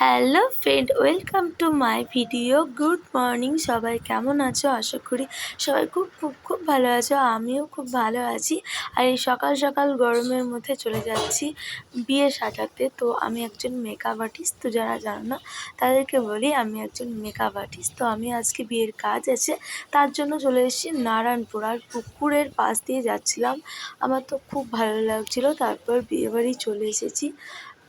Hello friend, welcome to my video. Good morning. সবাই কেমন আছো? আশা করি সবাই খুব খুব খুব ভালো আছো। আমিও খুব ভালো আছি। আর এই সকাল সকাল গরমের মধ্যে চলে যাচ্ছি বিয়ে সাজাতে। তো আমি একজন মেকআপ আর্টিস্ট। তো যারা জানো না তাদেরকে বলি আমি একজন মেকআপ আর্টিস্ট। তো আমি আজকে বিয়ের কাজ আছে, তার জন্য চলে এসেছি নারায়ণপুর। আর পুকুরের পাশ দিয়ে যাচ্ছিলাম, আমার তো খুব ভালো লাগছিলো। তারপর বিয়েবাড়ি চলে এসেছি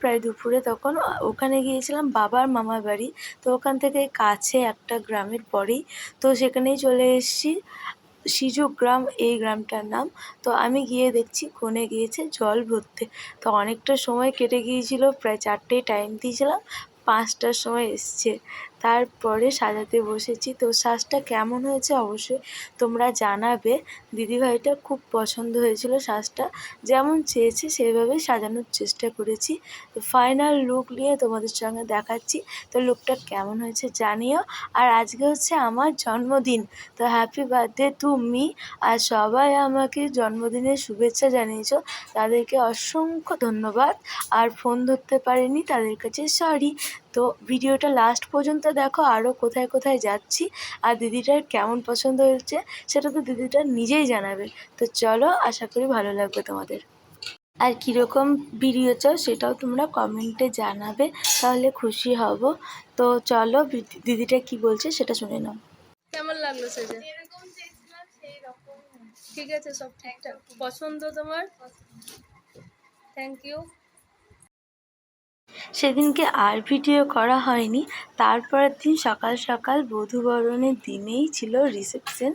প্রায় দুপুরে। তখন ওখানে গিয়েছিলাম বাবার মামার বাড়ি। তো ওখান থেকে কাছে একটা গ্রামের পরেই, তো সেখানেই চলে এসেছি। সিজু গ্রাম এই গ্রামটার নাম। তো আমি গিয়ে দেখছি কনে গিয়েছে জল ভরতে। তো অনেকটা সময় কেটে গিয়েছিল, প্রায় 4টেয় টাইম দিয়েছিলাম, 5টার সময় এসছে। তারপরে সাজাতে বসেছি। তো সাজটা কেমন হয়েছে অবশ্যই তোমরা জানাবে। দিদিভাইটা খুব পছন্দ হয়েছিল সাজটা, যেমন চেয়েছে সেভাবেই সাজানোর চেষ্টা করেছি। তো ফাইনাল লুক নিয়ে তোমাদের সঙ্গে দেখাচ্ছি। তো লুকটা কেমন হয়েছে জানিও। আর আজকে হচ্ছে আমার জন্মদিন, তো হ্যাপি বার্থডে টু মি। আর সবাই আমাকে জন্মদিনের শুভেচ্ছা জানিয়েছো, তাদেরকে অসংখ্য ধন্যবাদ। আর ফোন ধরতে পারিনি, তাদের কাছে সরি। তো ভিডিওটা লাস্ট পর্যন্ত দেখো, আরও কোথায় কোথায় যাচ্ছি আর দিদিটার কেমন পছন্দ হয়েছে সেটা তো দিদিটা নিজেই জানাবে। তো চলো, আশা করি ভালো লাগবে তোমাদের। আর কীরকম ভিডিও চাও সেটাও তোমরা কমেন্টে জানাবে, তাহলে খুশি হব। তো চলো দিদিটা কি বলছে সেটা শুনে নাও। কেমন লাগলো সেজে? ঠিক আছে, সব ঠিকঠাক পছন্দ তোমার? Thank you. সেদিনকে আর ভিডিও করা হয়নি। তারপরের দিন সকাল সকাল বধূবরণের দিনেই ছিল রিসেপশন।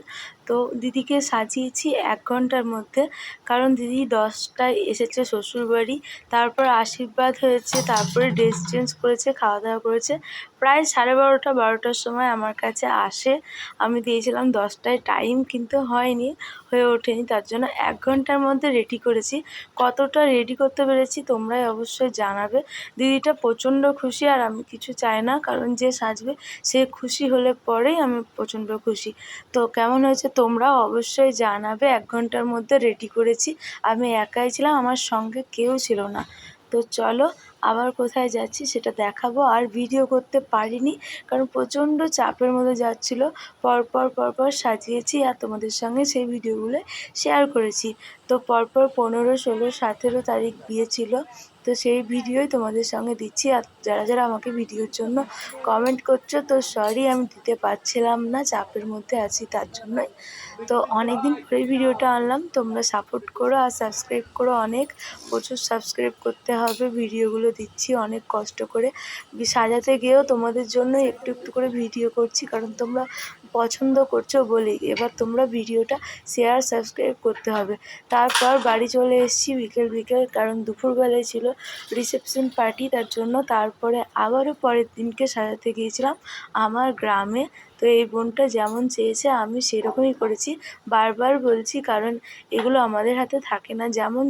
তো দিদিকে সাজিয়েছি 1 ঘন্টার মধ্যে, কারণ দিদি 10টায় এসেছে শ্বশুরবাড়ি। তারপর আশীর্বাদ হয়েছে, তারপরে ড্রেস চেঞ্জ করেছে, খাওয়া দাওয়া করেছে। প্রায় 12:30-12টার সময় আমার কাছে আসে। আমি দিয়েছিলাম 10টায় টাইম, কিন্তু হয়ে ওঠেনি। তার জন্য 1 ঘন্টার মধ্যে রেডি করেছি। কতটা রেডি করতে পেরেছি তোমরাই অবশ্যই জানাবে। দিদিটা প্রচণ্ড খুশি, আর আমি কিছু চাই না, কারণ যে সাজবে সে খুশি হলে পরেই আমি প্রচণ্ড খুশি। তো কেমন হয়েছে তোমরাও অবশ্যই জানাবে। 1 ঘন্টার মধ্যে রেডি করেছি, আমি একাই ছিলাম, আমার সঙ্গে কেউ ছিল না। তো চলো আবার কোথায় যাচ্ছি সেটা দেখাবো। আর ভিডিও করতে পারিনি, কারণ প্রচণ্ড চাপের মধ্যে যাচ্ছিলো। পরপর সাজিয়েছি আর তোমাদের সঙ্গে সেই ভিডিওগুলো শেয়ার করেছি। তো পরপর 15, 16, 17 তারিখ বিয়ে ছিল। তো সেই ভিডিওই তোমাদের সঙ্গে দিচ্ছি। আর যারা যারা আমাকে ভিডিওর জন্য কমেন্ট করছো, তো সরি আমি দিতে পারছিলাম না, চাপের মধ্যে আছি তার জন্যই। তো অনেক দিন পরে ভিডিওটা আনলাম, তোমরা সাপোর্ট করো আর সাবস্ক্রাইব করো। প্রচুর সাবস্ক্রাইব করতে হবে। ভিডিওগুলো দিচ্ছি অনেক কষ্ট করে, সাজাতে গিয়েও তোমাদের জন্য একটু একটু করে ভিডিও করছি, কারণ তোমরা পছন্দ করছো বলেই। এবার তোমরা ভিডিওটা শেয়ার সাবস্ক্রাইব করতে হবে। তারপর বাড়ি চলে এসেছি বিকেল, কারণ দুপুরবেলায় ছিল রিসেপশন পার্টি, তার জন্য। তারপরে আবারও পরের দিনকে সাজাতে গিয়েছিলাম আমার গ্রামে। তো এই বোনটা যেমন চেয়েছে আমি সেরকমই করেছি। বারবার বলছি, কারণ এগুলো আমাদের হাতে থাকে না।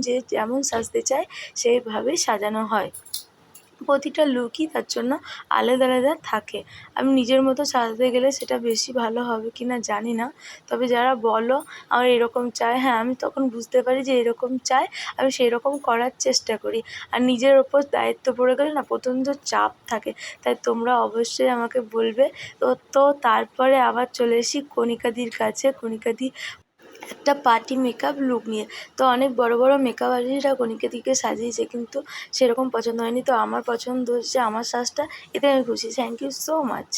যে যেমন সাজতে চায় সেইভাবেই সাজানো হয়। প্রতিটা লুকই তার জন্য আলাদা আলাদা থাকে। আমি নিজের মতো সাজতে গেলে সেটা বেশি ভালো হবে কি না জানি না, তবে যারা বলো আমার এরকম চাই, হ্যাঁ আমি তখন বুঝতে পারি যে এরকম চাই, আমি সেই রকম করার চেষ্টা করি। আর নিজের ওপর দায়িত্ব পড়ে গেলে না প্রচণ্ড চাপ থাকে। তাই তোমরা অবশ্যই আমাকে বলবে। তো তারপরে আবার চলে এসেছি কণিকাদির কাছে। কণিকাদি একটা পার্টি মেকআপ লুক নিয়ে। তো অনেক বড় বড় মেকআপ আর্টিস্টরা কণিকাদিকে সাজিয়েছে, কিন্তু সেরকম পছন্দ হয়নি। তো আমার পছন্দ হচ্ছে আমার সাজটা, এতে আমি খুশি। Thank you so much.